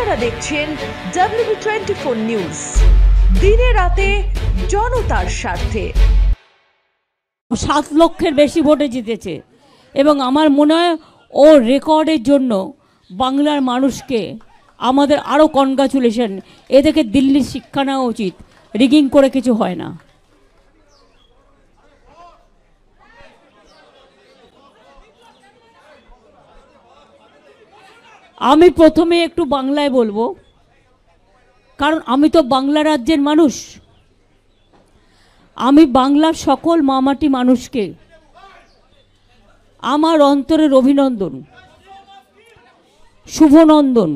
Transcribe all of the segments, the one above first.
আপনারা দেখছেন WB24 news, দিনে রাতে জনতার স্বার্থে। 7 লক্ষের বেশি ভোটে জিতেছে এবং আমার মনে হয় ও রেকর্ডের জন্য বাংলার মানুষকে আমাদের আরও কনগ্রাচুলেশন। এ থেকে দিল্লির শিক্ষা নেওয়া উচিত, রিগিং করে কিছু হয় না। আমি প্রথমে একটু বাংলায় বলবো, কারণ আমি তো বাংলা রাজ্যের মানুষ। আমি বাংলার সকল মামাটি মানুষকে আমার অন্তরের অভিনন্দন, শুভনন্দন,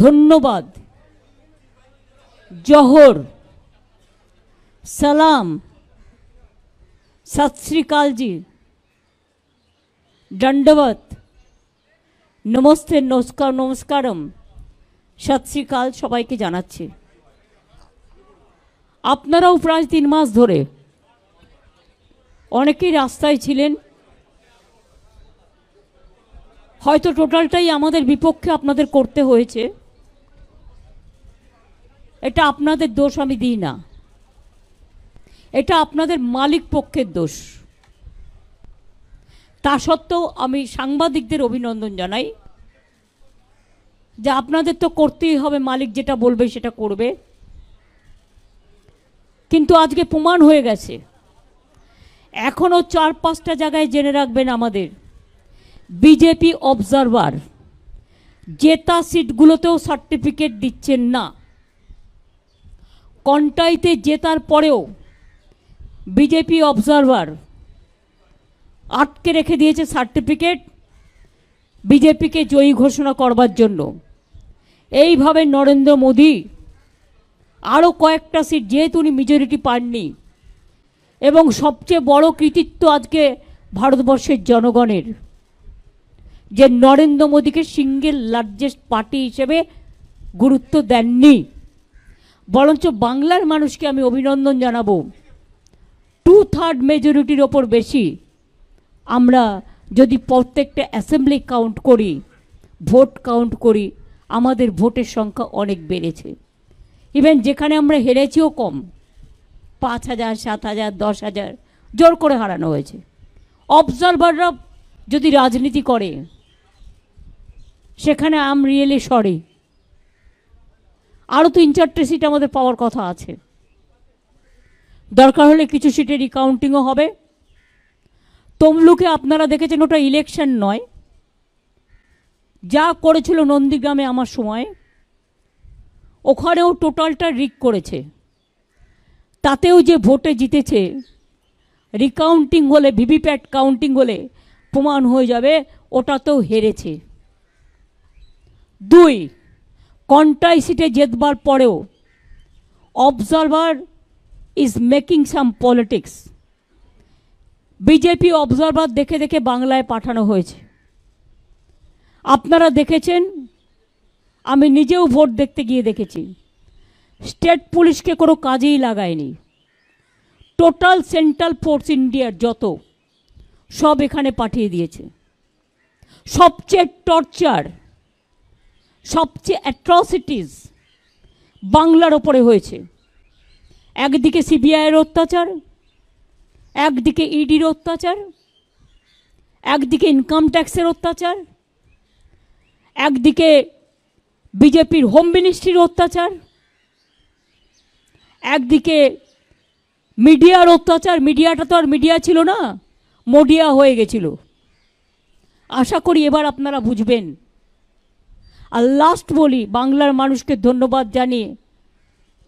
ধন্যবাদ, জোহর, সালাম, সত শ্রী আকাল জি, দণ্ডবত, নমস্তে, নমস্কার, নমস্কারম, সত শ্রী আকাল সবাইকে জানাচ্ছি। আপনারাও প্রায় 3 মাস ধরে অনেকেই রাস্তায় ছিলেন, হয়তো টোটালটাই আমাদের বিপক্ষে আপনাদের করতে হয়েছে। এটা আপনাদের দোষ আমি দিই না, এটা আপনাদের মালিক পক্ষের দোষ। তা সত্ত্বেও আমি সাংবাদিকদের অভিনন্দন জানাই যে আপনাদের তো করতেই হবে, মালিক যেটা বলবে সেটা করবে। কিন্তু আজকে প্রমাণ হয়ে গেছে, এখনও 4-5টা জায়গায় জেনে রাখবেন, আমাদের বিজেপি অবজারভার জেতা সিটগুলোতেও সার্টিফিকেট দিচ্ছেন না। কন্টাইতে জেতার পরেও বিজেপি অবজারভার আটকে রেখে দিয়েছে সার্টিফিকেট বিজেপিকে জয়ী ঘোষণা করবার জন্য। এইভাবে নরেন্দ্র মোদী আরও কয়েকটা সিট, যেহেতু উনি মেজরিটি পাননি, এবং সবচেয়ে বড় কৃতিত্ব আজকে ভারতবর্ষের জনগণের, যে নরেন্দ্র মোদীকে সিঙ্গেল লার্জেস্ট পার্টি হিসেবে গুরুত্ব দেননি, বরঞ্চ বাংলার মানুষকে আমি অভিনন্দন জানাবো। 2/3 মেজরিটির ওপর বেশি আমরা যদি প্রত্যেকটা অ্যাসেম্বলি কাউন্ট করি, ভোট কাউন্ট করি, আমাদের ভোটের সংখ্যা অনেক বেড়েছে। ইভেন যেখানে আমরা হেরেছিও কম, 5,000, 7,000, 10,000 জোর করে হারানো হয়েছে। অবজারভাররা যদি রাজনীতি করে সেখানে আম রিয়েলি সরি, আরও 3-4টে সিট আমাদের পাওয়ার কথা আছে। দরকার হলে কিছু সিটে রিকাউন্টিংও হবে। তমলুকে আপনারা দেখেছেন, ওটা ইলেকশন নয়, যা করেছিল নন্দীগ্রামে আমার সময়, ওখানেও টোটালটা রিক করেছে। তাতেও যে ভোটে জিতেছে, রিকাউন্টিং হলে, ভিভিপ্যাট কাউন্টিং হলে প্রমাণ হয়ে যাবে ওটাতেও হেরেছে। 2, কন্টাই সিটে জেতবার পরেও observer is making some politics. BJP observer দেখে দেখে বাংলায় পাঠানো হয়েছে। আপনারা দেখেছেন, আমি নিজেও ভোট দেখতে গিয়ে দেখেছি, স্টেট পুলিশকে কোনো কাজেই লাগায়নি। টোটাল সেন্ট্রাল ফোর্স ইন্ডিয়ার যত সব এখানে পাঠিয়ে দিয়েছে। সবচেয়ে টর্চার, সবচেয়ে অ্যাট্রসিটিস বাংলার ওপরে হয়েছে। একদিকে সিবিআইয়ের অত্যাচার, একদিকে ইডির অত্যাচার, একদিকে ইনকাম ট্যাক্সের অত্যাচার, একদিকে বিজেপির হোম মিনিস্ট্রির অত্যাচার, একদিকে মিডিয়ার অত্যাচার। মিডিয়াটা তো আর মিডিয়া ছিল না, মোডিয়া হয়ে গেছিল। আশা করি এবার আপনারা বুঝবেন। আর লাস্ট বলি, বাংলার মানুষকে ধন্যবাদ জানিয়ে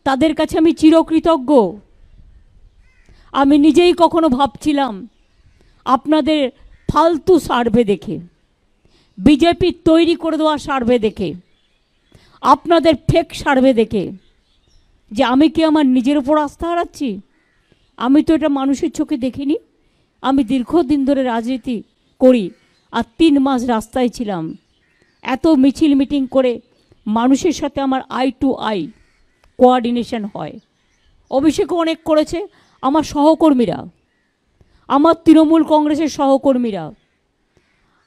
তাদের কাছে আমি চিরকৃতজ্ঞ। আমি নিজেই কখনো ভাবছিলাম আপনাদের ফালতু সার্ভে দেখে, বিজেপি তৈরি করে দেওয়া সার্ভে দেখে, আপনাদের ফেক সার্ভে দেখে, যে আমি কি আমার নিজের উপর আস্থা হারাচ্ছি? আমি তো এটা মানুষের চোখে দেখিনি। আমি দীর্ঘদিন ধরে রাজনীতি করি, আর 3 মাস রাস্তায় ছিলাম। এত মিছিল মিটিং করে মানুষের সাথে আমার আই টু আই কোঅর্ডিনেশন হয়। অভিষেকও অনেক করেছে, আমার সহকর্মীরা, আমার তৃণমূল কংগ্রেসের সহকর্মীরা,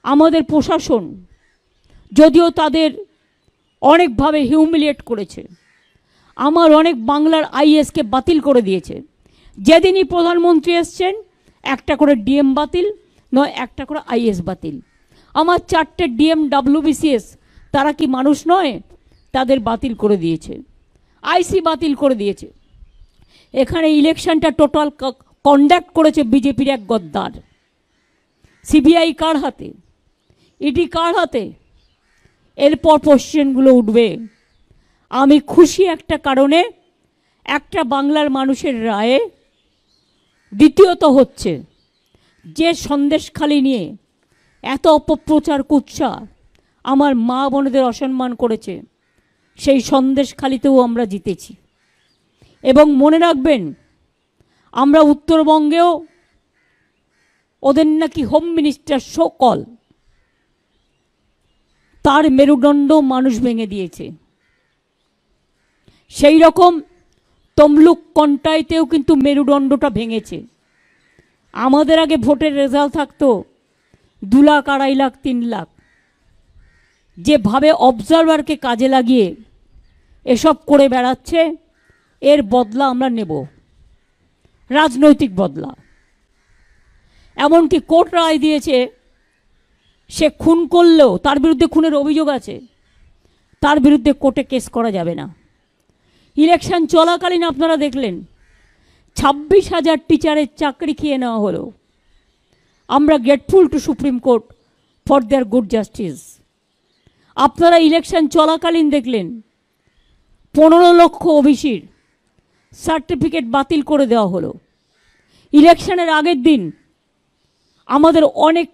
আমাদের প্রশাসন, যদিও তাদের অনেকভাবে হিউমিলিয়েট করেছে। আমার অনেক বাংলার আইএসকে বাতিল করে দিয়েছে। যেদিনই প্রধানমন্ত্রী এসছেন একটা করে ডিএম বাতিল, নয় একটা করে আইএস বাতিল। আমার 4টে ডিএম WBCS, তারা কি মানুষ নয়? তাদের বাতিল করে দিয়েছে, আইসি বাতিল করে দিয়েছে। এখানে ইলেকশনটা টোটাল কন্ডাক্ট করেছে বিজেপির এক গদ্দার। সিবিআই কার হাতে? ইডি কার হাতে? এরপর কোশ্চেনগুলো উঠবে। আমি খুশি একটা কারণে, একটা বাংলার মানুষের রায়ে। দ্বিতীয়ত হচ্ছে যে সন্দেশখালি নিয়ে এত অপপ্রচার কুৎসা আমার মা বোনেদের অসম্মান করেছে, সেই সন্দেশখালিতেও আমরা জিতেছি। এবং মনে রাখবেন, আমরা উত্তরবঙ্গেও ওদের নাকি হোম মিনিস্টার সকল, তার মেরুদণ্ড মানুষ ভেঙে দিয়েছে। সেই রকম তমলুক কন্টাইতেও কিন্তু মেরুদণ্ডটা ভেঙেছে। আমাদের আগে ভোটের রেজাল্ট থাকতো 2 লাখ, 2.5 লাখ, 3 লাখ। যেভাবে অবজারভারকে কাজে লাগিয়ে এসব করে বেড়াচ্ছে, এর বদলা আমরা নেব, রাজনৈতিক বদলা। এমনকি কোর্ট রায় দিয়েছে, সে খুন করলেও, তার বিরুদ্ধে খুনের অভিযোগ আছে, তার বিরুদ্ধে কোর্টে কেস করা যাবে না। ইলেকশন চলাকালীন আপনারা দেখলেন 26,000 টিচারের চাকরি খেয়ে নেওয়া হলো। আমরা grateful to supreme court for their good justice. আপনারা ইলেকশন চলাকালীন দেখলেন 15 লক্ষ ওবিসির সার্টিফিকেট বাতিল করে দেওয়া হলো। ইলেকশনের আগের দিন আমাদের অনেক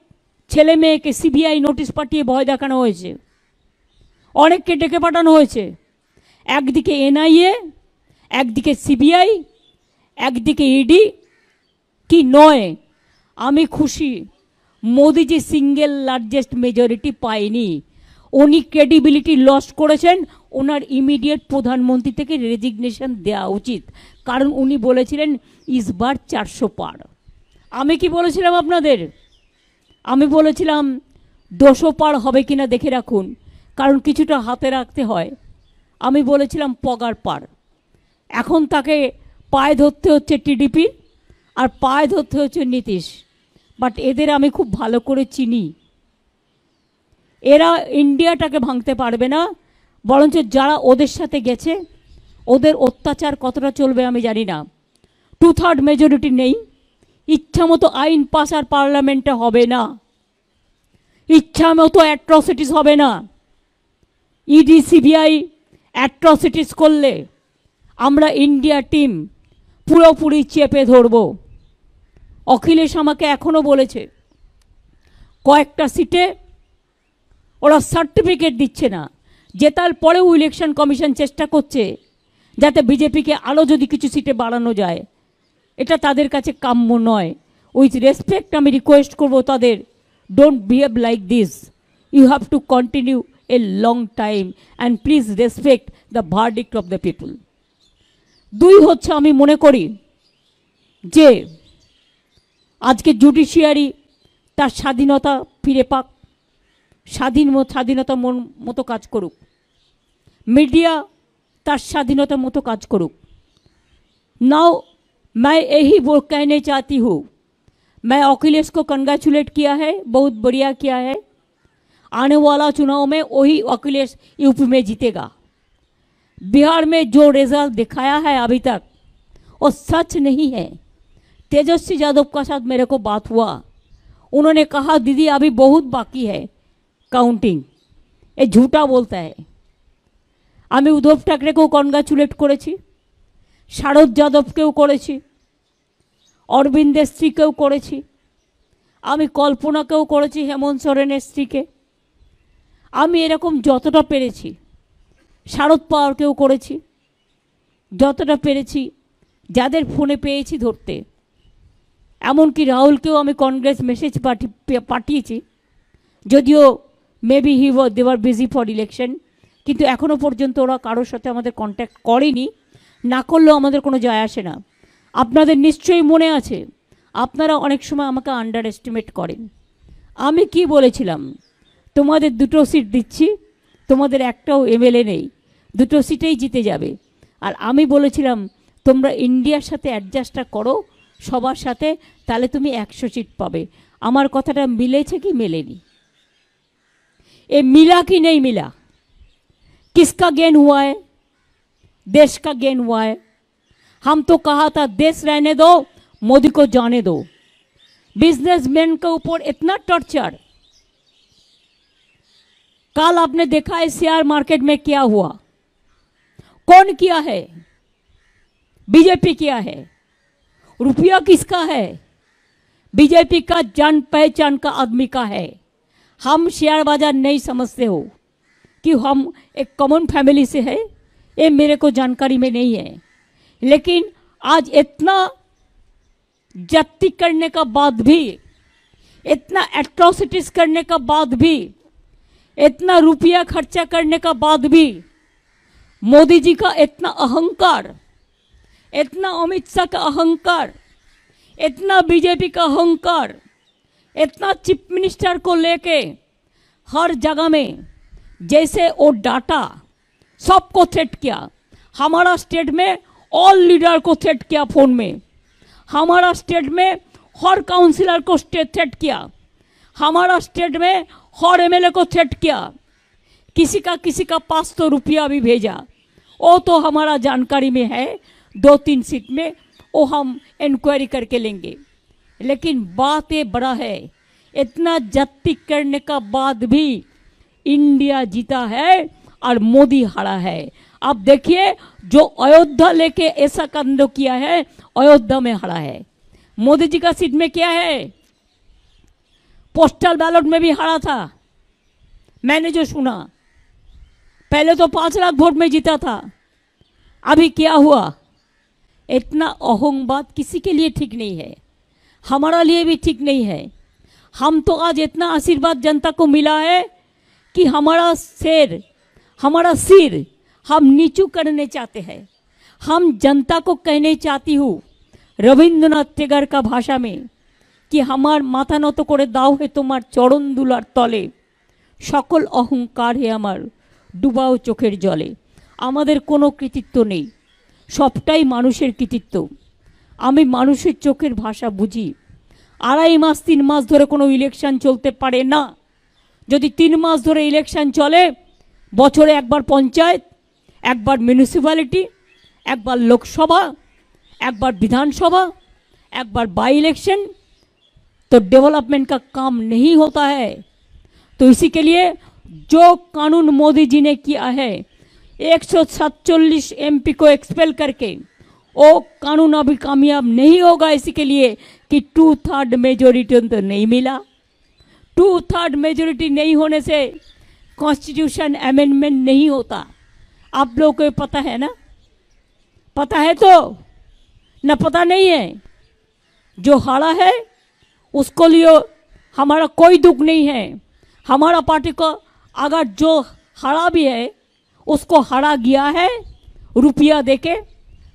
ছেলে মেয়েকে সিবিআই নোটিশ পাঠিয়ে ভয় দেখানো হয়েছে, অনেককে ডেকে পাঠানো হয়েছে। একদিকে এনআইএ, একদিকে সিবিআই, একদিকে ইডি। কি নয়, আমি খুশি মোদিজি সিঙ্গেল লার্জেস্ট মেজরিটি পায়নি। উনি ক্রেডিবিলিটি লস করেছেন। ওনার ইমিডিয়েট প্রধানমন্ত্রী থেকে রেজিগনেশন দেওয়া উচিত, কারণ উনি বলেছিলেন ইসবার 400 পার। আমি কি বলেছিলাম আপনাদের? আমি বলেছিলাম 200 পার হবে কিনা দেখে রাখুন, কারণ কিছুটা হাতে রাখতে হয়। আমি বলেছিলাম পগার পার। এখন তাকে পায়ে ধরতে হচ্ছে টিডিপি, আর পায়ে ধরতে হচ্ছে নীতিশ। বাট এদের আমি খুব ভালো করে চিনি। এরা ইন্ডিয়াটাকে ভাঙতে পারবে না, বরঞ্চ যারা ওদের সাথে গেছে ওদের অত্যাচার কতটা চলবে আমি জানি না। 2/3 মেজরিটি নেই, ইচ্ছা মতো আইন পাস আর পার্লামেন্টে হবে না, ইচ্ছা মতো অ্যাট্রসিটিস হবে না। ইডি সিবিআই অ্যাট্রসিটিস করলে আমরা ইন্ডিয়া টিম পুরোপুরি চেপে ধরব। অখিলেশ আমাকে এখনও বলেছে কয়েকটা সিটে ওরা সার্টিফিকেট দিচ্ছে না। জেতার পরেও ইলেকশন কমিশন চেষ্টা করছে যাতে বিজেপিকে আরও যদি কিছু সিটে বাড়ানো যায়। এটা তাদের কাছে কাম্য নয়। উইথ রেসপেক্ট আমি রিকোয়েস্ট করব তাদের, don't behave like this. You have to continue a long time and please respect the verdict of the people. 2 হচ্ছে, আমি মনে করি যে আজকে জুডিশিয়ারি তার স্বাধীনতা ফিরে পাক, স্বাধীনতা মতো কাজ করুক, मीडिया तार स्वाधीनता मतो काज करुक। नाउ मैं यही वो कहने चाहती हूँ, मैं अखिलेश को कंग्रेचुलेट किया है, बहुत बढ़िया किया है। आने वाला चुनाव में वही अखिलेश यूपी में जीतेगा। बिहार में जो रिजल्ट दिखाया है अभी तक वो सच नहीं है। तेजस्वी यादव का साथ मेरे को बात हुआ, उन्होंने कहा दीदी अभी बहुत बाकी है काउंटिंग, ये झूठा बोलता है। आमी उद्धव ठाकरे को कंग्रेचुलेट करेছি, শারদ যাদবকেও করেছি, অরবিন্দের স্ত্রীকেও করেছি, আমি কল্পনাকেও করেছি, হেমন্ত সোরেনের স্ত্রীকে। আমি এরকম যতটা পেরেছি, শারদ পাওয়ারকেও করেছি, যতটা পেরেছি যাদের ফোনে পেয়েছি ধরতে। এমনকি রাহুলকেও আমি কংগ্রেস মেসেজ পাঠিয়েছি, যদিও maybe they were busy for election, কিন্তু এখনও পর্যন্ত ওরা কারোর সাথে আমাদের কন্ট্যাক্ট করেনি। না করলেও আমাদের কোনো যায় আসে না। আপনাদের নিশ্চয়ই মনে আছে, আপনারা অনেক সময় আমাকে আন্ডার এস্টিমেট করেন। আমি কি বলেছিলাম, তোমাদের 2টো সিট দিচ্ছি, তোমাদের একটাও এমএলএ নেই, 2টো সিটেই জিতে যাবে। আর আমি বলেছিলাম তোমরা ইন্ডিয়ার সাথে অ্যাডজাস্টটা করো সবার সাথে, তাহলে তুমি 100 সিট পাবে। আমার কথাটা मिलेছে কি মেলেনি? ये मिला कि नहीं मिला? किसका गेन हुआ है? देश का गेन हुआ है। हम तो कहा था देश रहने दो, मोदी को जाने दो। बिजनेसमैन के ऊपर इतना टॉर्चर। कल आपने देखा है शेयर मार्केट में क्या हुआ, कौन किया है? बीजेपी किया है। रुपया किसका है? बीजेपी का, जान पहचान का आदमी का है। हम शेयर बाजार नहीं समझते हो कि हम एक कॉमन फैमिली से है, ये मेरे को जानकारी में नहीं है। लेकिन आज इतना जब्ती करने का बाद भी, इतना एट्रोसिटीज करने का बाद भी, इतना रुपया खर्चा करने का बाद भी मोदी जी का इतना अहंकार, इतना अमित शाह का अहंकार, इतना बीजेपी का अहंकार, इतना चीफ मिनिस्टर को लेके हर जगह में जैसे वो डाटा सबको थ्रेट किया। हमारा स्टेट में ऑल लीडर को थ्रेट किया फोन में, हमारा स्टेट में हर काउंसिलर को थ्रेट किया, हमारा स्टेट में हर एमएलए को थ्रेट किया। किसी का पास तो रुपया भी भेजा, वो तो हमारा जानकारी में है, 2-3 सीट में वो हम इंक्वायरी करके लेंगे। लेकिन बात ये बड़ा है, इतना जब्ती करने का बाद भी इंडिया जीता है और मोदी हारा है। अब देखिए जो अयोध्या लेके ऐसा कांड किया है, अयोध्या में हारा है। मोदी जी का सीट में क्या है? पोस्टल बैलेट में भी हारा था, मैंने जो सुना। पहले तो 5 लाख वोट में जीता था, अभी क्या हुआ? इतना अहंबाद किसी के लिए ठीक नहीं है, हमारा लिए भी ठीक नहीं है। हम तो आज इतना आशीर्वाद जनता को मिला है कि हमारा सिर हम नीचू करने चाहते हैं। हम जनता को कहने चाहती हूँ रविंद्रनाथ टैगोर का भाषा में कि हमार माथा নত করে দাও হে তোমার চরণ দুলার তলে, সকল অহংকার হে আমার ডুবাও চোখের জলে। আমাদের কোনো কৃতিত্ব নেই, সবটাই মানুষের কৃতিত্ব। আমি মানুষের চোখের ভাষা বুঝি। 2.5 মাস 3 মাস ধরে কোনো ইলেকশন চলতে পারে না। যদি 3 মাস ধরে ইলেকশন চলে, বছরে একবার পঞ্চায়েত, একবার মিউনিসিপ্যালিটি, একবার লোকসভা, একবার विधानसभा, একবার बाई इलेक्शन, तो डेवलपमेंट का काम नहीं होता है। तो इसी के लिए जो कानून मोदी जी ने किया है, 147 एमपी को एक्सपेल करके, वो कानून अभी कामयाब नहीं होगा। इसी के लिए कि 2/3 मेजोरिटी तो नहीं मिला। 2/3 मेजोरिटी नहीं होने से कॉन्स्टिट्यूशन अमेंडमेंट नहीं होता। आप लोगों को पता है ना? पता है तो न पता नहीं है? जो हारा है उसको लिए हमारा कोई दुख नहीं है। हमारा पार्टी को अगर जो हारा भी है उसको हारा गया है रुपया देके,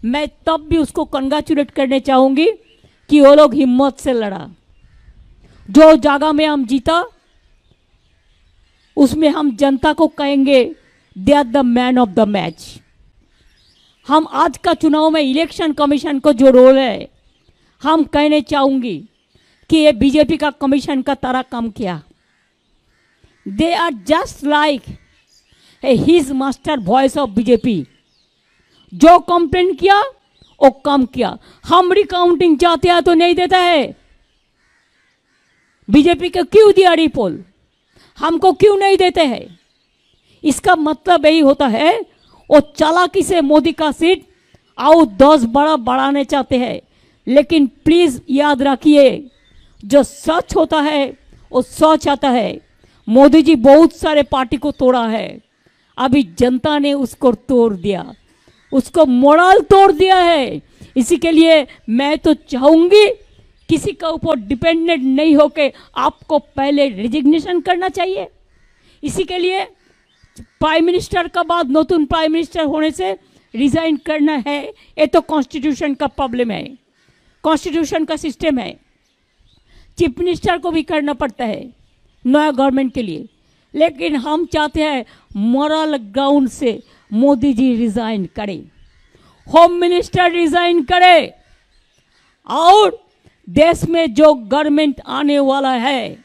मैं तब भी उसको कंग्रेचुलेट करने चाहूँगी कि वो लोग हिम्मत से लड़ा। जो जगह में हम जीता उसमें हम जनता को कहेंगे they are the man of the match. हम आज का चुनाव में इलेक्शन कमीशन को जो रोल है, हम कहने चाहूँगी कि ये बीजेपी का कमीशन का तरह काम किया। They are just like his master voice of BJP. जो कंप्लेन किया वो काम किया। हम रिकाउंटिंग चाहते हैं तो नहीं देता है। बीजेपी को क्यों दिया रिपोल, हमको क्यों नहीं देते हैं? इसका मतलब यही होता है वो चालाकी से मोदी का सीट आओ 10 बड़ा बढ़ाने चाहते हैं। लेकिन प्लीज याद रखिए जो सच होता है वो सच आता है। मोदी जी बहुत सारे पार्टी को तोड़ा है, अभी जनता ने उसको तोड़ दिया, उसको मोरल तोड़ दिया है। इसी के लिए मैं तो चाहूँगी किसी का ऊपर डिपेंडेंट नहीं होके आपको पहले रिजिग्नेशन करना चाहिए। इसी के लिए प्राइम मिनिस्टर का बाद नतून प्राइम मिनिस्टर होने से रिजाइन करना है। ये तो कॉन्स्टिट्यूशन का प्रॉब्लम है, कॉन्स्टिट्यूशन का सिस्टम है। चीफ मिनिस्टर को भी करना पड़ता है नया गवर्नमेंट के लिए, लेकिन हम चाहते हैं मोरल ग्राउंड से मोदी जी रिजाइन करें, होम मिनिस्टर रिजाइन करे, और देश में जो गवर्नमेंट आने वाला है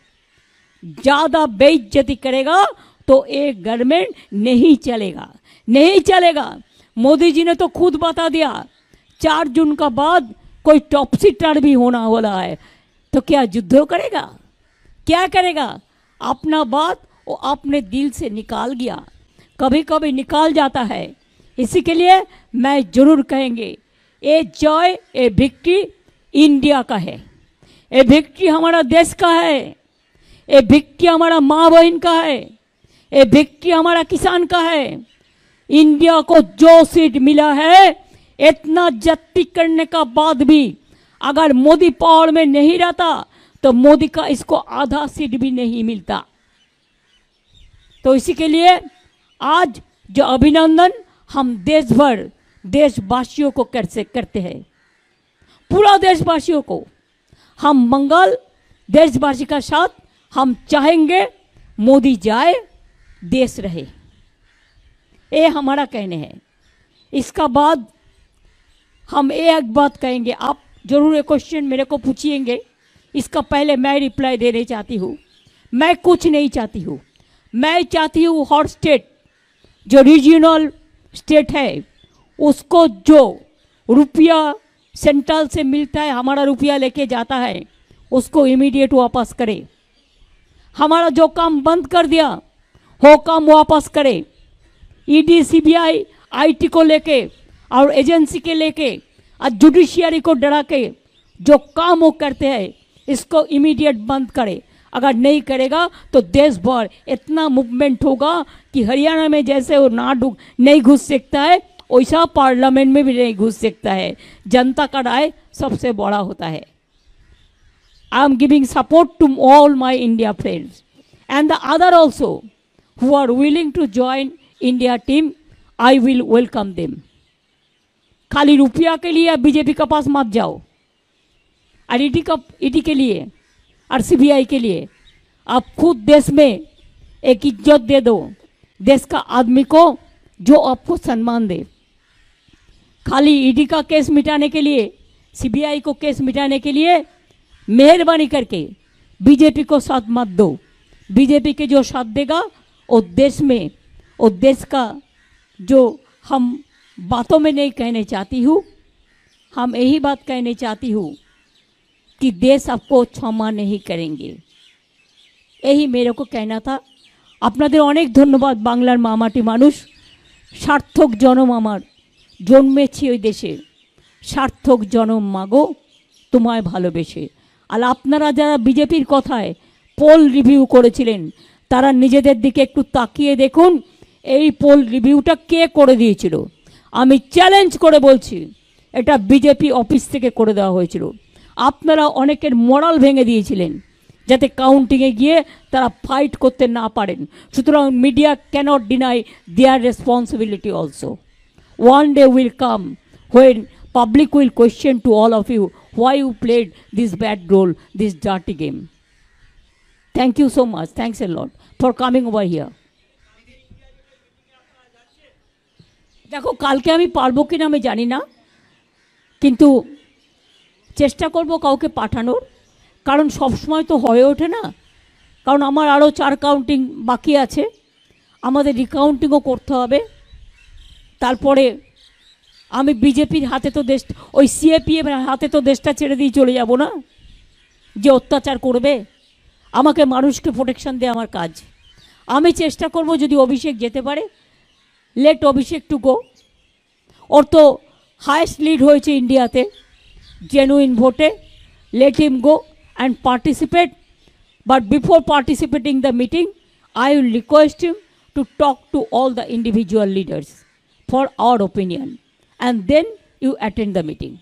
ज्यादा बेइज्जती करेगा तो एक गवर्नमेंट नहीं चलेगा, नहीं चलेगा। मोदी जी ने तो खुद बता दिया 4 जून का बाद कोई टॉपसी टर्वी होना वाला है, तो क्या युद्ध करेगा, क्या करेगा? अपना बात वो अपने दिल से निकाल गया, कभी कभी निकाल जाता है। इसी के लिए मैं जरूर कहेंगे ये जॉय ये विक्ट्री इंडिया का है, ये विक्ट्री हमारा देश का है, ये विक्ट्री हमारा माँ बहन का है, ये विक्ट्री हमारा किसान का है। इंडिया को जो सीट मिला है, इतना जत्ती करने का बाद भी अगर मोदी पावर में नहीं रहता तो मोदी का इसको आधा सीट भी नहीं मिलता। तो इसी के लिए आज जो अभिनंदन हम देश भर देशवासियों को करते हैं, पूरा देशवासियों को हम मंगल देशवासी का साथ हम चाहेंगे मोदी जाए देश रहे, ये हमारा कहने हैं। इसका बाद हम एक बात कहेंगे, आप जरूर एक क्वेश्चन मेरे को पूछिएंगे, इसका पहले मैं रिप्लाई देना चाहती हूँ। मैं कुछ नहीं चाहती हूँ, मैं चाहती हूँ हर स्टेट जो रीजनल स्टेट है उसको जो रुपया सेंट्रल से मिलता है, हमारा रुपया लेके जाता है, उसको इमीडिएट वापस करे। हमारा जो काम बंद कर दिया वो काम वापस करे। ईडी सीबीआई आईटी को लेके और एजेंसी के लेके और जुडिशियरी को डरा के जो काम वो करते हैं इसको इमीडिएट बंद करे। अगर नहीं करेगा तो देश भर इतना मूवमेंट होगा कि हरियाणा में जैसे वो नहीं घुस सकता है वैसा पार्लियामेंट में भी नहीं घुस सकता है। जनता का राय सबसे बड़ा होता है। I am giving support to all my India friends and the other also who are willing to join India team, I will welcome them. खाली रुपया के लिए बीजेपी के पास मत जाओ, और ईडी के लिए और सीबीआई के लिए आप खुद देश में एक इज्जत दे दो, देश का आदमी को जो आपको सम्मान दे। खाली ईडी का केस मिटाने के लिए, सीबीआई को केस मिटाने के लिए मेहरबानी करके बीजेपी को साथ मत दो। बीजेपी के जो साथ देगा वो देश में, वो देश का जो हम बातों में नहीं कहने चाहती हूँ, हम यही बात कहने चाहती हूँ कि देश आपको क्षमा नहीं करेंगे। यही मेरे को कहना था। আপনাদের অনেক ধন্যবাদ। বাংলার মামাটি মানুষ, সার্থক জনম আমার, জন্মেছি ওই দেশে, সার্থক জনম মাগো তোমায় ভালোবেসে। আর আপনারা যারা বিজেপির কথায় পোল রিভিউ করেছিলেন তারা নিজেদের দিকে একটু তাকিয়ে দেখুন এই পোল রিভিউটা কে করে দিয়েছিল। আমি চ্যালেঞ্জ করে বলছি এটা বিজেপি অফিস থেকে করে দেওয়া হয়েছিল। আপনারা অনেকের মোরাল ভেঙে দিয়েছিলেন যাতে কাউন্টিংয়ে গিয়ে তারা ফাইট করতে না পারেন। সুতরাং media cannot deny their responsibility also. One day will come when public will question to all of you why you played this bad role, this dirty game. Thank you so much. Thanks a lot for coming over here. দেখো কালকে আমি পারবো কিনা আমি জানি না, কিন্তু চেষ্টা করব কাউকে পাঠানোর, কারণ সবসময় তো হয়ে ওঠে না। কারণ আমার আরও 4 কাউন্টিং বাকি আছে, আমাদের রিকাউন্টিংও করতে হবে। তারপরে আমি বিজেপির হাতে তো দেশ, ওই সিএপিএম হাতে তো দেশটা ছেড়ে দিয়ে চলে যাব না, যে অত্যাচার করবে। আমাকে মানুষকে প্রোটেকশন দেওয়া আমার কাজ। আমি চেষ্টা করব যদি অভিষেক যেতে পারে, লেট অভিষেক টু গো। ওর তো হায়েস্ট লিড হয়েছে ইন্ডিয়াতে জেনুইন ভোটে, let him go and participate. But before participating the meeting I will request him to talk to all the individual leaders for our opinion, and then you attend the meeting.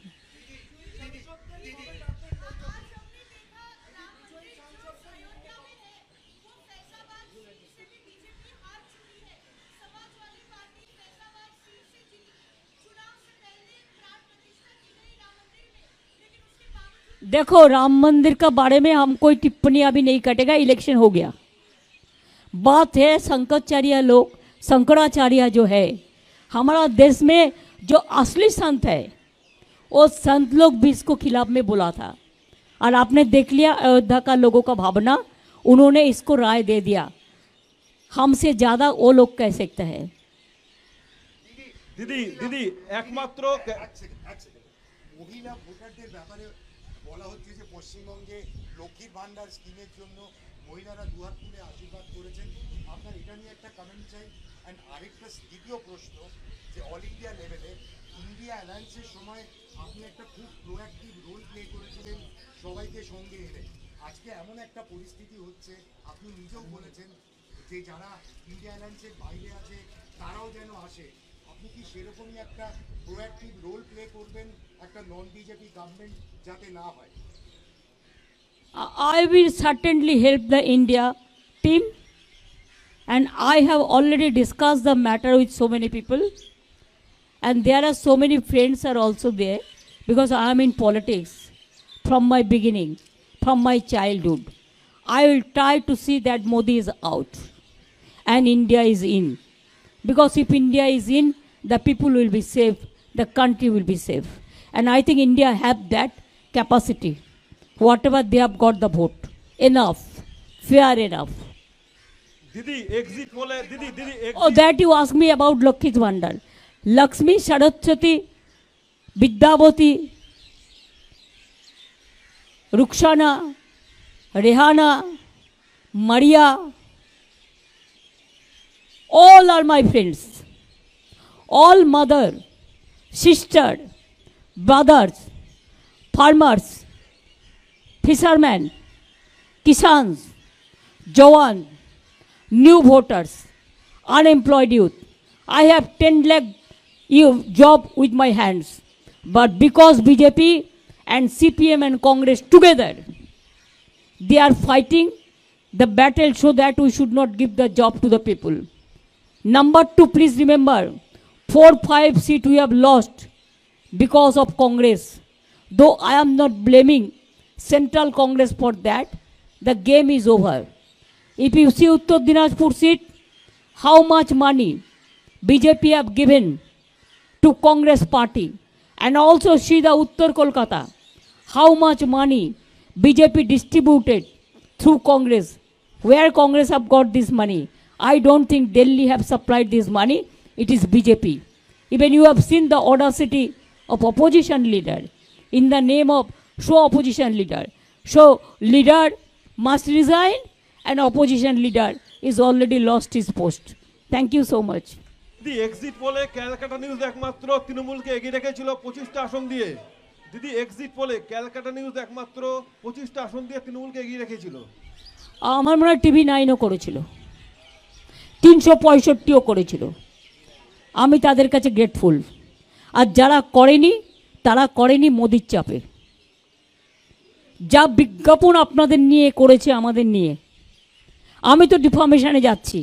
देखो राम मंदिर का बारे में हम कोई टिप्पणी अभी नहीं कटेगा, इलेक्शन हो गया। बात है शंकराचार्य लोग, शंकराचार्य जो है हमारा देश में जो असली संत है, वो संत लोग भी इसको खिलाफ में बोला था। और आपने देख लिया अयोध्या का लोगों का भावना, उन्होंने इसको राय दे दिया। हमसे ज़्यादा वो लोग कह सकते हैं। दीदी दीदी একমাত্র মহিলা ভোটারদের ব্যাপারে বলা হচ্ছে যে পশ্চিমবঙ্গে লক্ষ্মীর ভান্ডার স্কিমের জন্য মহিলারা দুহাত তুলে আশীর্বাদ করেছেন। আপনার এটা নিয়ে একটা কমেন্ট চাই। অ্যান্ড আরেকটা দ্বিতীয় প্রশ্ন, যে অল ইন্ডিয়া লেভেলে ইন্ডিয়া অ্যালায়েন্সের সময় আপনি একটা খুব প্রোঅ্যাক্টিভ রোল প্লে করেছিলেন সবাইকে সঙ্গে এনে। আজকে এমন একটা পরিস্থিতি হচ্ছে, আপনি নিজেও বলেছেন যে যারা ইন্ডিয়া অ্যালায়েন্সের বাইরে আছে তারাও যেন আসে। আপনি কি সেরকমই একটা প্রোঅ্যাক্টিভ রোল প্লে করবেন একটা নন বিজেপি গভর্নমেন্ট যাতে না হয়? I will certainly help the India team, and I have already discussed the matter with so many people, and there are so many friends are also there, because I am in politics from my beginning, from my childhood. I will try to see that Modi is out and India is in, because if India is in, the people will be safe, the country will be safe, and I think India have that capacity. Whatever they have got the vote, enough, fair enough. दीदी exit बोले दीदी दीदी Oh, that you ask me about Lakshmi Vandal. Lakshmi, Saraswati, Vidyavati, Rukhsana, Rehana, Maria, all are my friends. All mother, sister, brothers, farmers, fishermen, kisans, Jawan, new voters, unemployed youth. I have 10 lakh job with my hands. But because BJP and CPM and Congress together, they are fighting the battle so that we should not give the job to the people. Number 2, please remember, 4-5 seats we have lost because of Congress. Though I am not blaming Central Congress for that, the game is over. If you see Uttar Dinajpur seat, how much money BJP have given to Congress party, and also see the Uttar Kolkata, how much money BJP distributed through Congress. Where Congress have got this money? I don't think Delhi have supplied this money. It is BJP. Even you have seen the audacity of opposition leader in the name of opposition leader. So leader must resign, and opposition leader is already lost his post. Thank you so much. दीदी exit बोले Calcutta news একমাত্র তৃণমূলকে এগিয়ে রেখেছিল 25টা আসন দিয়ে। দিদি exit পোলে Calcutta news একমাত্র 25টা আসন দিয়ে তৃণমূলকে এগিয়ে রেখেছিল। আমার মনে হয় টিভি 9ও করেছিল, 365ও করেছিল। আমি তাদের কাছে গ্রেটফুল। আর যারা করেনি তারা করেনি মোদির চাপে। যা বিজ্ঞাপন আপনাদের নিয়ে করেছে আমাদের নিয়ে, আমি তো ডিফর্মেশনে যাচ্ছি,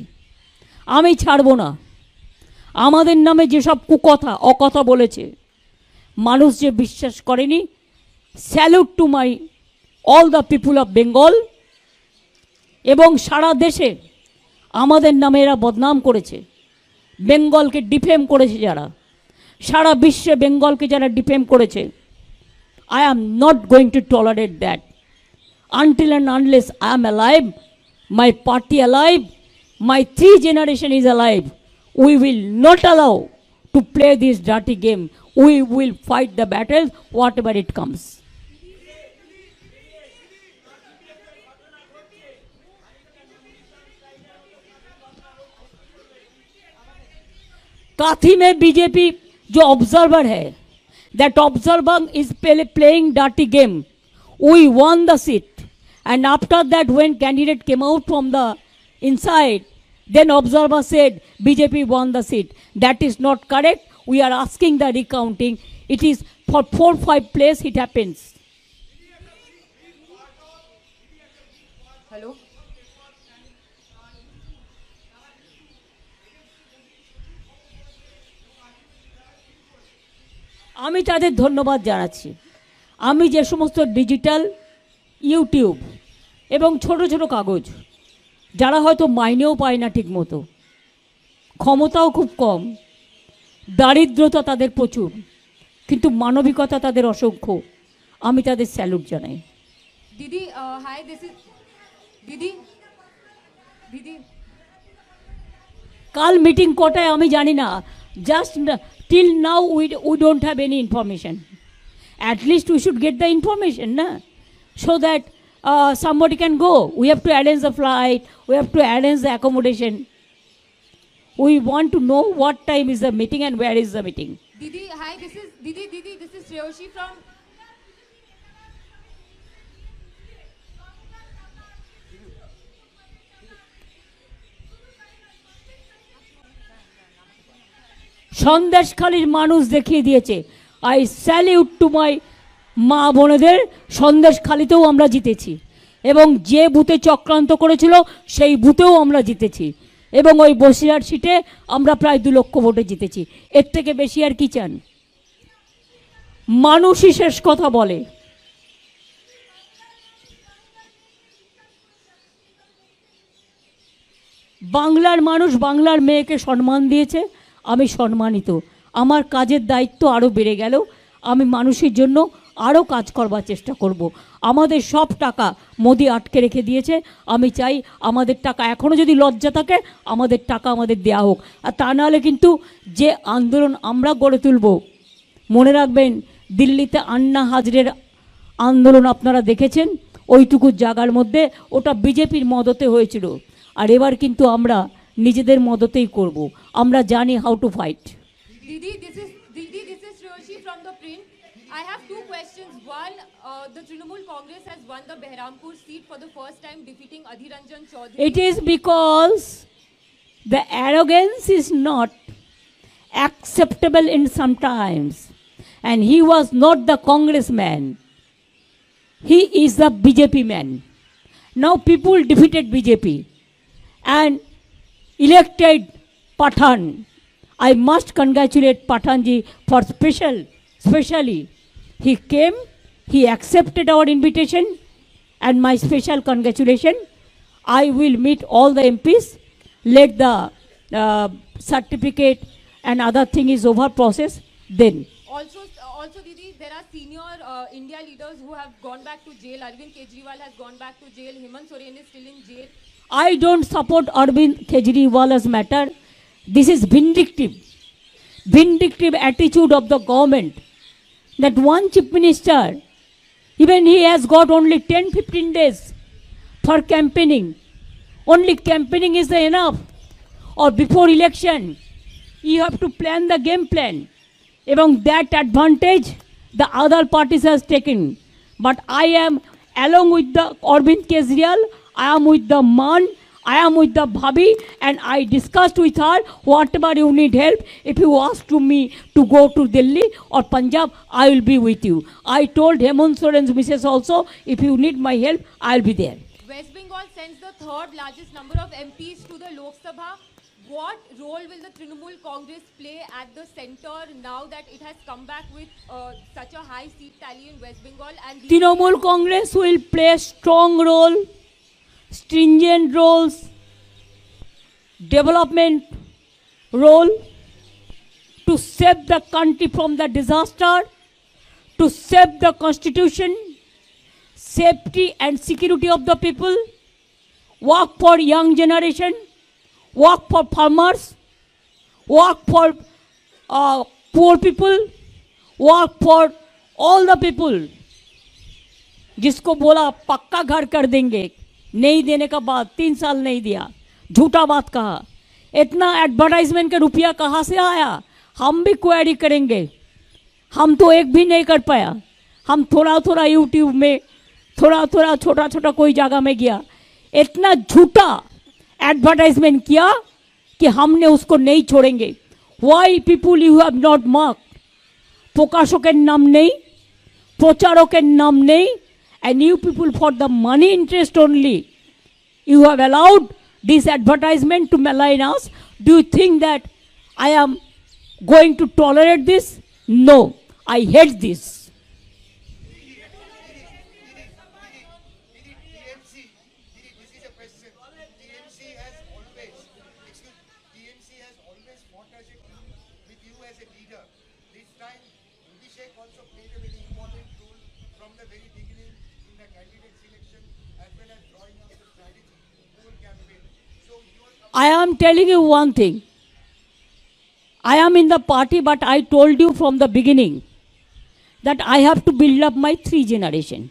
আমি ছাড়বো না। আমাদের নামে যেসব কুকথা অকথা বলেছে, মানুষ যে বিশ্বাস করেনি, salute to my all the people of Bengal. এবং সারা দেশে আমাদের নামে এরা বদনাম করেছে, বেঙ্গলকে ডিফেম করেছে যারা, সারা বিশ্বে বেঙ্গলকে যারা ডিফেম করেছে, I am not going to tolerate that. Until and unless I am alive, my party alive, my 3 generation is alive, we will not allow to play this dirty game. We will fight the battle, whatever it comes. काथी में BJP जो observer है, that observer is playing dirty game. We won the seat, and after that when candidate came out from the inside, then observer said BJP won the seat. That is not correct. We are asking the recounting. It is for 4-5 place it happens. Hello. আমি তাদের ধন্যবাদ জানাচ্ছি। আমি যে সমস্ত digital YouTube এবং ছোট ছোট কাগজ যারা হয়তো মাইনেও পায় না ঠিক মতো, ক্ষমতাও খুব কম, দারিদ্রতা তাদের প্রচুর, কিন্তু মানবিকতা তাদের অসংখ্য। আমি তাদের স্যালুট জানাই। Didi, hi, this is Didi. Didi. কাল মিটিং কটায় আমি জানি না, just till now we don't have any information. At least we should get the information না, so that somebody can go. We have to arrange the flight, we have to arrange the accommodation. We want to know what time is the meeting and where is the meeting. Didi, hi, this is Didi. This is Shreyoshi from. সন্দেশখালীর মানুষ দেখিয়ে দিয়েছে। I salute to my মা বোনেদের, সন্দেশখালীতেও আমরা জিতেছি এবং যে বুথে চক্রান্ত করেছিল সেই বুথেও আমরা জিতেছি এবং ওই বসিরহাট সিটে আমরা প্রায় 2 লক্ষ ভোটে জিতেছি। এর থেকে বেশি আর কি চান? মানুষই শেষ কথা বলে। বাংলার মানুষ বাংলার মেয়েকে সম্মান দিয়েছে, আমি সম্মানিত। আমার কাজের দায়িত্ব আরও বেড়ে গেল, আমি মানুষের জন্য আরও কাজ করবার চেষ্টা করব। আমাদের সব টাকা মোদি আটকে রেখে দিয়েছে, আমি চাই আমাদের টাকা, এখনও যদি লজ্জা থাকে আমাদের টাকা আমাদের দেয়া হোক। আর তা নাহলে কিন্তু যে আন্দোলন আমরা গড়ে তুলব, মনে রাখবেন দিল্লিতে আন্না হাজরের আন্দোলন আপনারা দেখেছেন, ওইটুকু জায়গার মধ্যে ওটা বিজেপির মদতে হয়েছিল। আর এবার কিন্তু আমরা নিজেদের মদতেই করব, আমরা জানি how to fight. Didi, this is Shreyoshi from the print. I have 2 questions. One, the Trinamool Congress has won the Behrampur seat for the first time, defeating Adhir Ranjan Chaudhary. It is because the arrogance is not acceptable in some times, and he was not the congressman, he is the BJP man. Now people defeated BJP and elected Pathan. I must congratulate Pathanji for specially he came, he accepted our invitation, and my special congratulation. I will meet all the MPs, let the certificate and other thing is over process, then. Also, Didi, there are senior India leaders who have gone back to jail. Arvind Kejriwal has gone back to jail. Hemant Soren is still in jail. I don't support Arvind Kejriwal's matter. This is vindictive attitude of the government, that one chief minister, even he has got only 10-15 days for campaigning. Only campaigning is enough, or before election you have to plan the game plan. Among that advantage the other parties has taken. But I am along with the Arvind Kejriwal, I am with the man, I am with the Bhabhi, and I discussed with her, whatever you need help, if you ask to me to go to Delhi or Punjab, I will be with you. I told Hemant Soren's missus also, if you need my help, I will be there. West Bengal sends the 3rd largest number of MPs to the Lok Sabha. What role will the Trinamool Congress play at the center now that it has come back with such a high seat tally in West Bengal? And Trinamool Congress will play a strong role, stringent roles, development role, to save the country from the disaster, to save the constitution, safety and security of the people, work for young generation, work for farmers, work for poor people, work for all the people. जिसको बोला पक्का घर कर देंगे, नहीं देने का बाद 3 साल नहीं दिया, झूठा बात कहा। इतना एडवर्टाइजमेंट का रुपया कहाँ से आया? हम भी क्वेरी करेंगे। हम तो एक भी नहीं कर पाया, हम थोड़ा यूट्यूब में थोड़ा छोटा कोई जगह में गया, इतना झूठा एडवर्टाइजमेंट किया कि हमने उसको नहीं छोड़ेंगे। Why people you have not mark? प्रकाशकेर नाम नहीं, प्रचारकेर नाम नहीं, and you people for the money interest only you have allowed this advertisement to malign us. Do you think that I am going to tolerate this? No, I hate this. TMC, this is a question. TMC candidate selection as well as drawing up the strategy for campaign. So you are I am telling you one thing. I am in the party, but I told you from the beginning that I have to build up my 3 generation.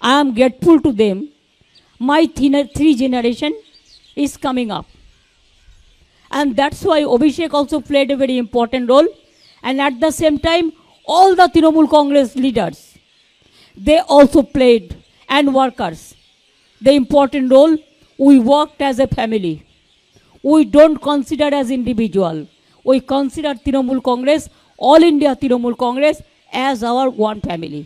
I am grateful to them. My 3 generation is coming up. And that's why Abhishek also played a very important role. And at the same time, all the Trinamool Congress leaders, they also played, and workers, the important role. We worked as a family. We don't consider as individual. We consider Trinamool Congress, All India Trinamool Congress, as our one family.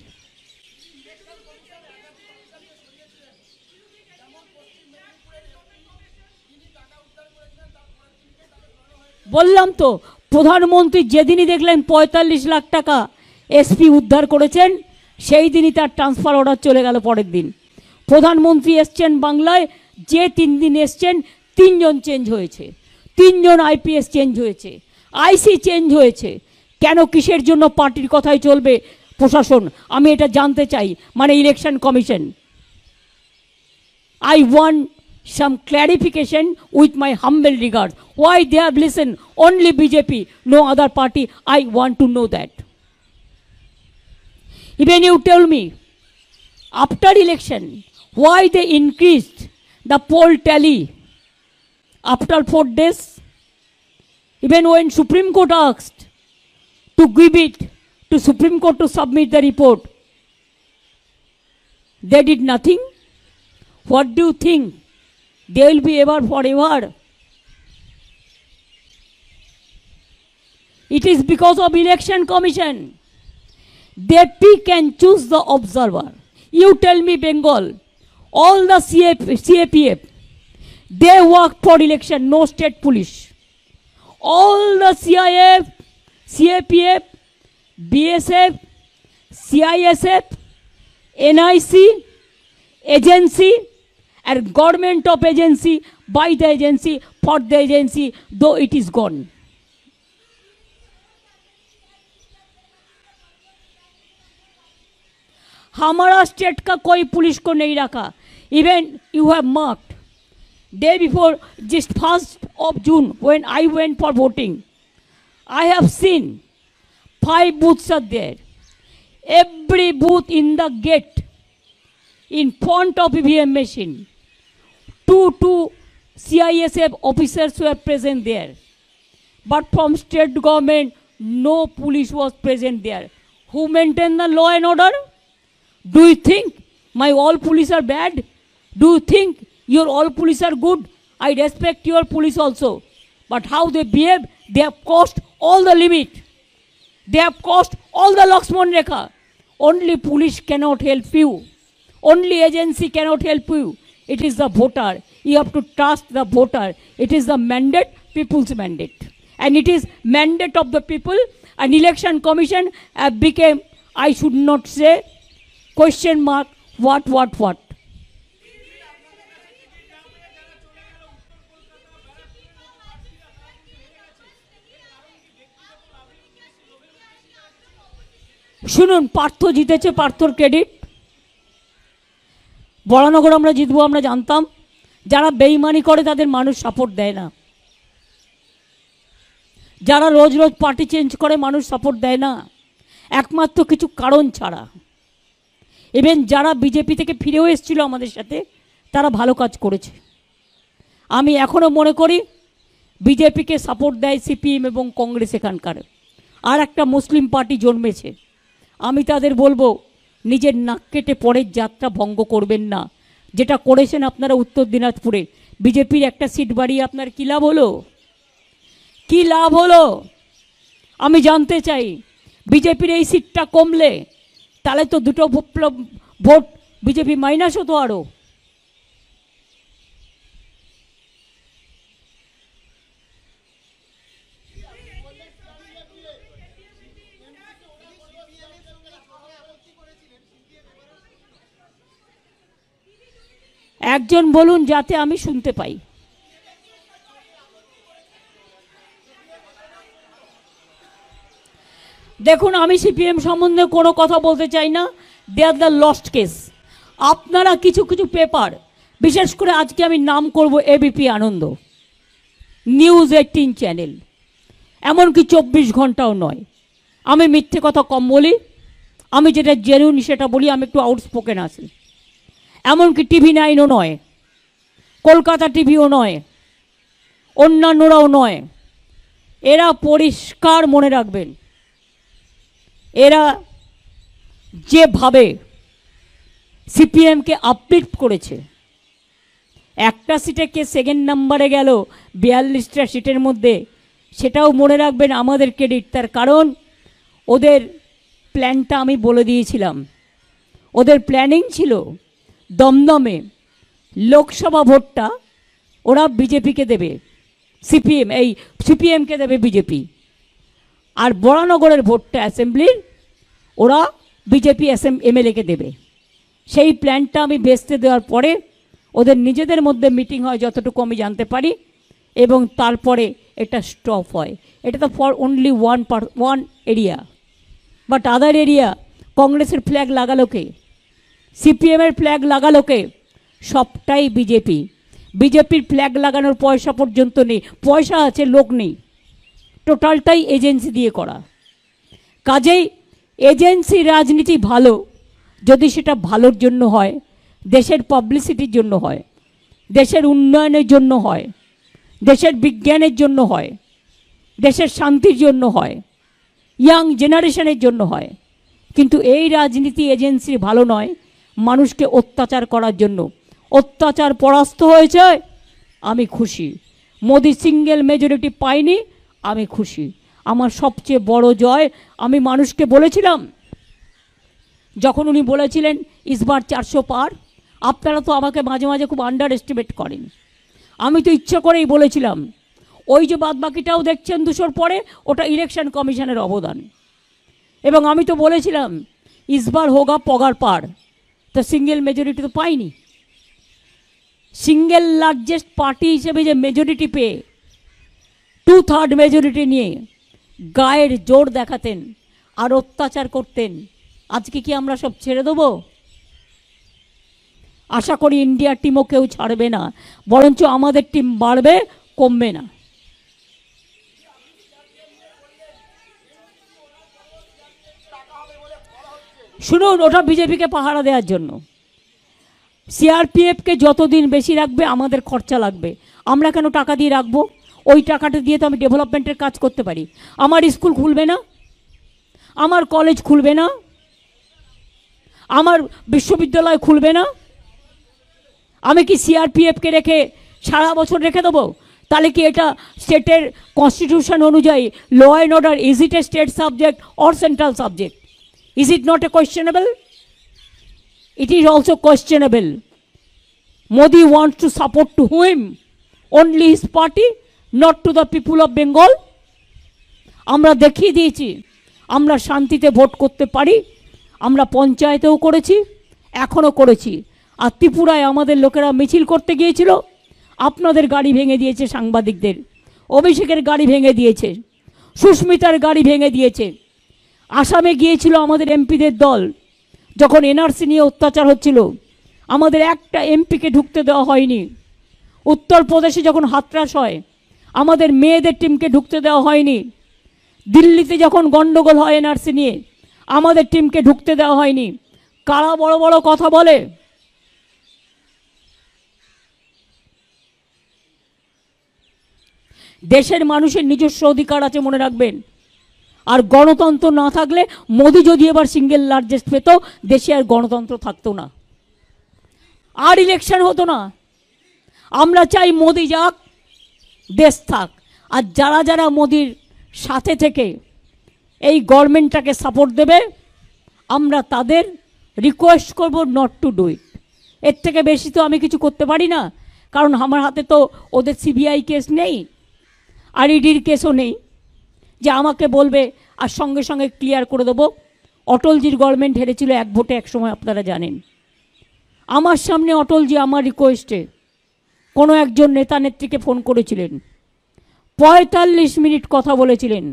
বললাম তো, প্রধানমন্ত্রী যেদিনই দেখলেন ৪৫ লাখ টাকা SP উদ্ধার করেছেন, সেই দিনই তার ট্রান্সফার অর্ডার চলে গেল পরের দিন। প্রধানমন্ত্রী এসছেন বাংলায়, যে 3 দিন এসছেন 3 জন চেঞ্জ হয়েছে, 3 জন আইপিএস চেঞ্জ হয়েছে, আইসি চেঞ্জ হয়েছে। কেন, কিসের জন্য পার্টির কথাই চলবে প্রশাসন? আমি এটা জানতে চাই, মানে election commission. I want some clarification with my humble regards. Why they have listened only BJP, no other party? I want to know that. Even you tell me, after election, why they increased the poll tally after 4 days? Even when Supreme Court asked to give it to Supreme Court to submit the report, they did nothing. What do you think? They will be ever forever. It is because of election commission. They pick and choose the observer. You tell me, Bengal, all the CAPF, they work for election, no state police. All the CIF, CAPF, BSF, CISF, NIC, agency, and government of agency, by the agency, for the agency, though it is gone. हमारा state का कोई police को नहीं रखा. Even you have marked, day before, just 1st of June, when I went for voting, I have seen 5 booths are there. Every booth in the gate, in front of EVM machine, 2 CISF officers were present there. But from state government, no police was present there. Who maintained the law and order? Do you think my all police are bad? Do you think your all police are good? I respect your police also. But how they behave, they have crossed all the limit. They have crossed all the Lakshman Rekha. Only police cannot help you. Only agency cannot help you. It is the voter. You have to trust the voter. It is the mandate, people's mandate. And it is mandate of the people. An election commission became, I should not say, question mark, what. শুনুন, পার্থ জিতেছে, পার্থর credit. Baranagar আমরা জিতবো আমরা জানতাম। যারা বেইমানি করে তাদের মানুষ সাপোর্ট দেয় না। যারা রোজ রোজ পার্টি চেঞ্জ করে মানুষ সাপোর্ট দেয় না, একমাত্র কিছু কারণ ছাড়া। ইভেন যারা বিজেপি থেকে ফিরেও এসেছিল আমাদের সাথে, তারা ভালো কাজ করেছে। আমি এখনও মনে করি বিজেপিকে সাপোর্ট দেয় সিপিএম এবং কংগ্রেস এখানকার। আর একটা মুসলিম পার্টি জন্মেছে, আমি তাদের বলবো নিজের নাক কেটে পরের যাত্রা ভঙ্গ করবেন না। যেটা করেছেন আপনারা উত্তর দিনাজপুরে, বিজেপির একটা সিট বাড়িয়ে আপনার কী লাভ হলো? কী লাভ হলো আমি জানতে চাই। বিজেপির এই সিটটা কমলে তাহলে তো 2টো ভোট বিজেপি মাইনাস হতো আরও। একজন বলুন যাতে আমি শুনতে পাই। দেখুন, আমি সিপিএম সম্বন্ধে কোনো কথা বলতে চাই না। দে আর দ্য লস্ট কেস। আপনারা কিছু কিছু পেপার, বিশেষ করে আজকে আমি নাম করব এবিপি আনন্দ, নিউজ 18 চ্যানেল, এমনকি 24 ঘন্টাও নয়। আমি মিথ্যে কথা কম বলি, আমি যেটা জেনুইন সেটা বলি, আমি একটু আউটস্পোকেন আছি। এমনকি টিভি 9ও নয়, কলকাতা টিভিও নয়, অন্যান্যরাও নয়। এরা পরিষ্কার মনে রাখবেন, এরা যেভাবে সিপিএমকে আপলিফ্ট করেছে, একটা সিটে কে সেকেন্ড নাম্বারে গেল 42টা সিটের মধ্যে, সেটাও মনে রাখবেন আমাদের ক্রেডিট। তার কারণ ওদের প্ল্যানটা আমি বলে দিয়েছিলাম। ওদের প্ল্যানিং ছিল দমদমে লোকসভা ভোটটা ওরা বিজেপিকে দেবে, সিপিএমকে দেবে বিজেপি, আর বরানগরের ভোটটা অ্যাসেম্বলির ওরা বিজেপি এমএলএকে দেবে। সেই প্ল্যানটা আমি বেচতে দেওয়ার পরে ওদের নিজেদের মধ্যে মিটিং হয় যতটুকু আমি জানতে পারি, এবং তারপরে এটা স্টপ হয়। এটা তো for only one area, but other area কংগ্রেসের ফ্ল্যাগ লাগালোকে, সিপিএমের ফ্ল্যাগ লাগালোকে, সবটাই বিজেপি। বিজেপির ফ্ল্যাগ লাগানোর পয়সা পর্যন্ত নেই, পয়সা আছে লোক নেই, টোটালটাই এজেন্সি দিয়ে করা। কাজেই এজেন্সি রাজনীতি ভালো যদি সেটা ভালোর জন্য হয়, দেশের পাবলিসিটির জন্য হয়, দেশের উন্নয়নের জন্য হয়, দেশের বিজ্ঞানের জন্য হয়, দেশের শান্তির জন্য হয়, ইয়াং জেনারেশনের জন্য হয়। কিন্তু এই রাজনীতি এজেন্সি ভালো নয়, মানুষকে অত্যাচার করার জন্য। অত্যাচার পরাস্ত হয়েছে, আমি খুশি। মোদি সিঙ্গেল মেজরিটি পাইনি, আমি খুশি। আমার সবচেয়ে বড় জয়, আমি মানুষকে বলেছিলাম যখন উনি বলেছিলেন ইসবার 400 পার, আপনারা তো আমাকে মাঝে মাঝে খুব আন্ডার এস্টিমেট করেন। আমি তো ইচ্ছা করেই বলেছিলাম, ওই যে বাদবাকিটাও দেখছেন 200 পরে, ওটা ইলেকশন কমিশনের অবদান। এবং আমি তো বলেছিলাম ইসবার হোগা পগার পার, তো সিঙ্গেল মেজরিটি তো পাইনি। সিঙ্গেল লার্জেস্ট পার্টি হিসেবে যে মেজরিটি পেয়ে 2/3 মেজরিটি নিয়ে গায়ের জোর দেখাতেন আর অত্যাচার করতেন, আজকে কি আমরা সব ছেড়ে দেবো? আশা করি ইন্ডিয়ার টিমও কেউ ছাড়বে না, বরঞ্চ আমাদের টিম বাড়বে, কমবে না। শুনুন, ওটা বিজেপিকে পাহারা দেওয়ার জন্য। সিআরপিএফকে যতদিন বেশি রাখবে আমাদের খরচা লাগবে। আমরা কেন টাকা দিয়ে রাখবো? ওই টাকাটা দিয়ে তো আমি ডেভেলপমেন্টের কাজ করতে পারি। আমার স্কুল খুলবে না, আমার কলেজ খুলবে না, আমার বিশ্ববিদ্যালয় খুলবে না। আমি কি সিআরপিএফকে রেখে সারা বছর রেখে দেবো? তাহলে কি এটা স্টেটের কনস্টিটিউশন অনুযায়ী law and order, is it a state subject or central subject? Is it not a questionable? It is also questionable. Modi wants to support to whom? Only his party, not to the people of Bengal. আমরা দেখিয়ে দিয়েছি আমরা শান্তিতে vote করতে পারি। আমরা পঞ্চায়েতেও করেছি, এখনও করেছি। আর ত্রিপুরায় আমাদের লোকেরা মিছিল করতে গিয়েছিল, আপনাদের গাড়ি ভেঙে দিয়েছে, সাংবাদিকদের। অভিষেকের গাড়ি ভেঙে দিয়েছে, সুস্মিতার গাড়ি ভেঙে দিয়েছে। আসামে গিয়েছিল আমাদের এমপিদের দল, যখন এনআরসি নিয়ে অত্যাচার হচ্ছিল, আমাদের একটা এমপিকে ঢুকতে দেওয়া হয়নি। উত্তরপ্রদেশে যখন হাতরাস হয়, আমাদের মেয়েদের টিমকে ঢুকতে দেওয়া হয়নি। দিল্লিতে যখন গন্ডগোল হয় এনআরসি নিয়ে, আমাদের টিমকে ঢুকতে দেওয়া হয়নি। কারা বড় বড় কথা বলে? দেশের মানুষের নিজস্ব অধিকার আছে, মনে রাখবেন। আর গণতন্ত্র না থাকলে, মোদি যদি এবার সিঙ্গেল লার্জেস্ট পেত, দেশে আর গণতন্ত্র থাকতো না, আর ইলেকশন হতো না। আমরা চাই মোদি যাক, দেশ থাক। আর যারা যারা মোদির সাথে থেকে এই গভর্নমেন্টটাকে সাপোর্ট দেবে, আমরা তাদের রিকোয়েস্ট করব নট টু ডু ইট। এর থেকে বেশি তো আমি কিছু করতে পারি না, কারণ আমার হাতে তো ওদের সিবিআই কেস নেই, আর ইডির কেসও নেই যে আমাকে বলবে আর সঙ্গে সঙ্গে ক্লিয়ার করে দেবো। অটলজির গভর্নমেন্ট হেরেছিল 1 ভোটে, এক সময় আপনারা জানেন। আমার সামনে অটলজি আমার রিকোয়েস্টে কোনো একজন নেতা নেত্রীকে ফোন করেছিলেন, 45 মিনিট কথা বলেছিলেন।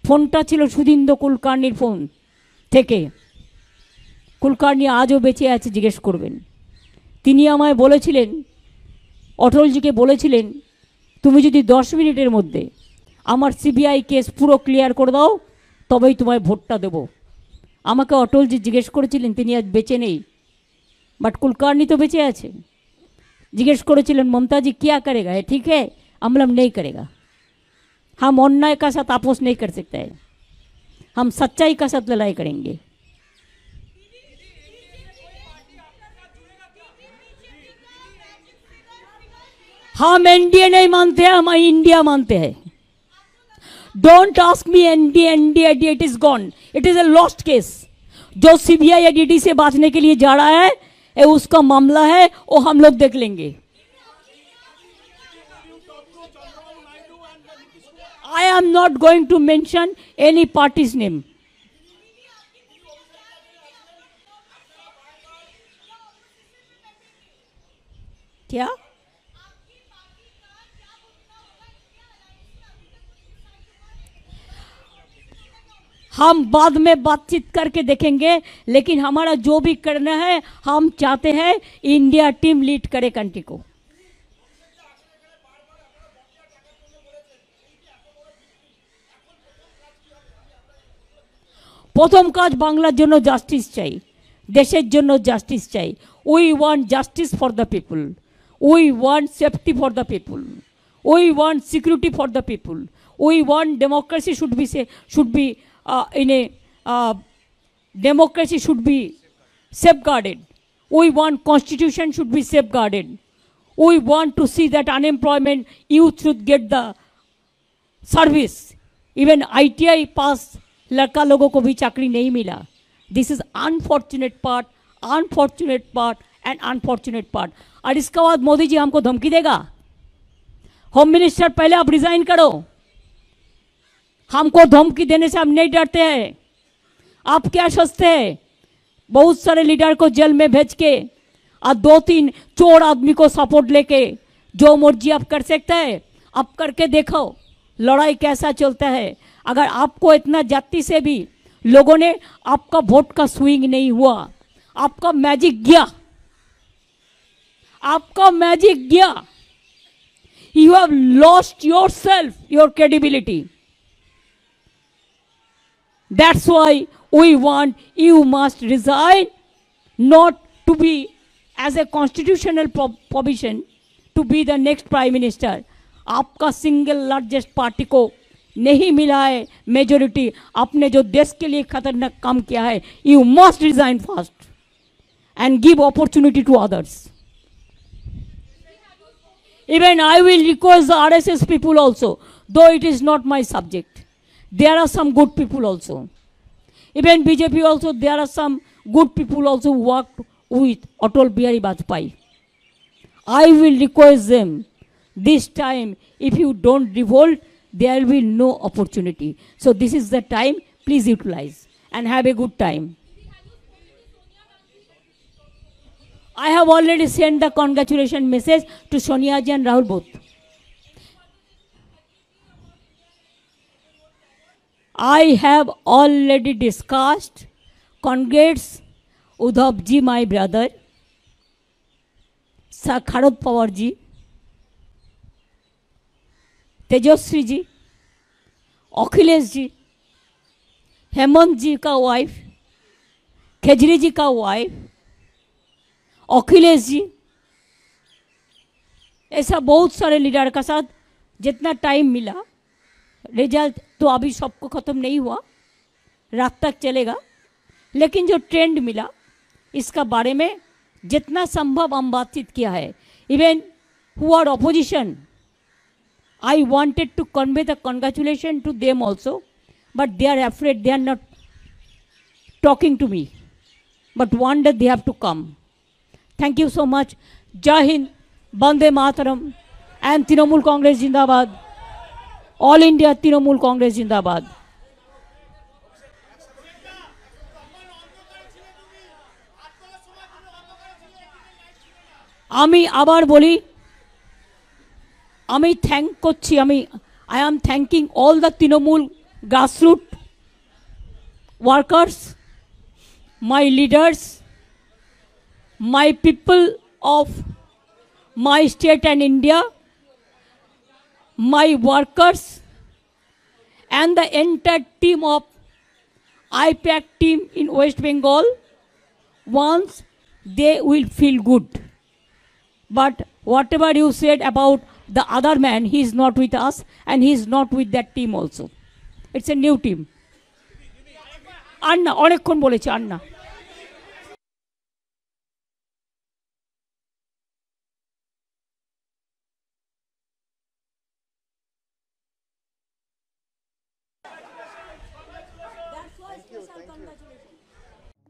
ফোনটা ছিল সুধীন্দ্র কুলকার্নির ফোন থেকে। কুলকার্নি আজও বেঁচে আছে, জিজ্ঞেস করবেন। তিনি আমায় বলেছিলেন, অটলজিকে বলেছিলেন, তুমি যদি 10 মিনিটের মধ্যে আমার সিবিআই কেস পুরো ক্লিয়ার করে দাও তবেই তোমায় ভোটটা দেব। আমাকে অটলজি জিজ্ঞেস করেছিলেন, তিনি আজ বেঁচে নেই, বাট কুলকার্নি তো বেঁচে আছে। জিজ্ঞেস করেছিলেন, মমতাজি क्या करेगा, है ठीक है? हम बोला नहीं करेगा। हम अन्याय का साथ আপোষ नहीं कर सकते हैं, हम सच्चाई का साथ लड़ाई करेंगे। हम एनडीए नहीं मानते हैं, हम इंडिया मानते हैं। Don't ask me NDA, NDA it is gone, it is a lost case. जो सीबीआई एडीडी से बांचने के लिए जा रहा है, ये उसका मामला है, वो हम लोग देख लेंगे। I am not going to mention any party's name. क्या? हम बाद में बातचीत करके देखेंगे, लेकिन हमारा जो भी करना है, हम चाहते हैं इंडिया टीम लीड करे कंट्री को। প্রথম কাজ বাংলার জন্য জাস্টিস চাই, দেশের জন্য জাস্টিস চাই। We want justice for the people, we want safety for the people, we want security for the people, we want democracy should be in a democracy should be safeguarded. We want constitution should be safeguarded. We want to see that unemployment youth should get the service. Even ITI pass लड़का लोगों को भी चाकरी नहीं मिला। This is unfortunate part and unfortunate part. और इसके बाद मोदी जी हमको धमकी देगा, होम मिनिस्टर पहले आप रिजाइन करो। हमको धमकी देने से हम नहीं डरते हैं। आप क्या सोचते हैं, बहुत सारे लीडर को जेल में भेज के और 2-3 चोर आदमी को सपोर्ट लेके जो मर्जी आप कर सकते हैं, आप करके देखो लड़ाई कैसा चलता है। अगर आपको इतना जाति से भी लोगों ने आपका वोट का स्विंग नहीं हुआ, आपका मैजिक गया, आपका मैजिक गया, you have lost yourself, your credibility. That's why we want you must resign, not to be as a constitutional provision to be the next prime minister. आपका सिंगल लार्जेस्ट पार्टी को नहीं मिला है majority, आपने जो देश के लिए खतरनाक काम किया है, you must resign fast and give opportunity to others. Even I will request the RSS people also, though it is not my subject. There are some good people also. Even BJP also, there are some good people also who worked with Atal Bihari Vajpayee. I will request them, this time, if you don't revolt, there will be no opportunity. So this is the time, please utilize and have a good time. I have already sent the congratulation message to Sonia ji and Rahul both. I have already discussed. Congrats Udhav ji, my brother, Sharad Pawar ji, Tejaswi ji, Akhilesh ji, Hemant जी का wife, khejri जी का wife, Akhilesh ji, ऐसा बहुत सारे leader का साथ जितना time मिला, result तो अभी सबको ख़त्म नहीं हुआ, रात तक चलेगा, लेकिन जो ट्रेंड मिला इसका बारे में जितना संभव हम बातचीत किया है। Even who are opposition, I wanted to convey the congratulation to them also, but they are afraid, they are not talking to me, but one day they have to come. Thank you so much. जय हिंद, वंदे मातरम and Trinamool Congress जिंदाबाद, all India Trinamool Congress जिंदाबाद। আমি আবার বলি, আমি থ্যাংক করছি, I am thanking all the Trinamool grassroots workers, my leaders, my people of my state and India, my workers, and the entire team of IPAC team in West Bengal, once they will feel good. But whatever you said about the other man, he is not with us and he is not with that team also. It's a new team. Anna, অনেকক্ষণ বলেছে Anna.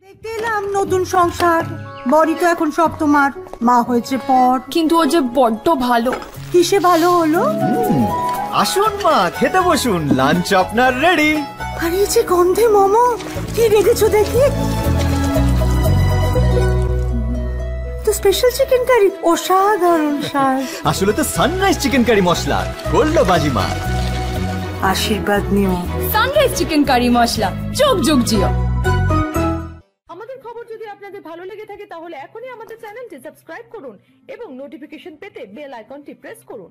দেখতে এলাম নতুন সংসার, বড়ি তো এখন সব তোমার, মা হয়েছে পর। কিন্তু ও যে বড্ড ভালো। কিসে ভালো হলো? আসুন মা, খেতে বসুন, লাঞ্চ আপনার রেডি। আর এই যে গন্ধে মোমো, কি রেখেছো দেখি? তো স্পেশাল চিকেন কারি, অসাধারণ স্বাদ। আসলে তো সানরাইজ চিকেন কারি মশলা, গোল্ড বাজিমা। আশীর্বাদ নিও। সানরাইজ চিকেন কারি মশলা, যোগ যোগ জিও। আমাদের খবর যদি আপনাদের ভালো লেগে থাকে তাহলে এখনই আমাদের চ্যানেলটি সাবস্ক্রাইব করুন এবং নোটিফিকেশন পেতে বেল আইকনটি প্রেস করুন।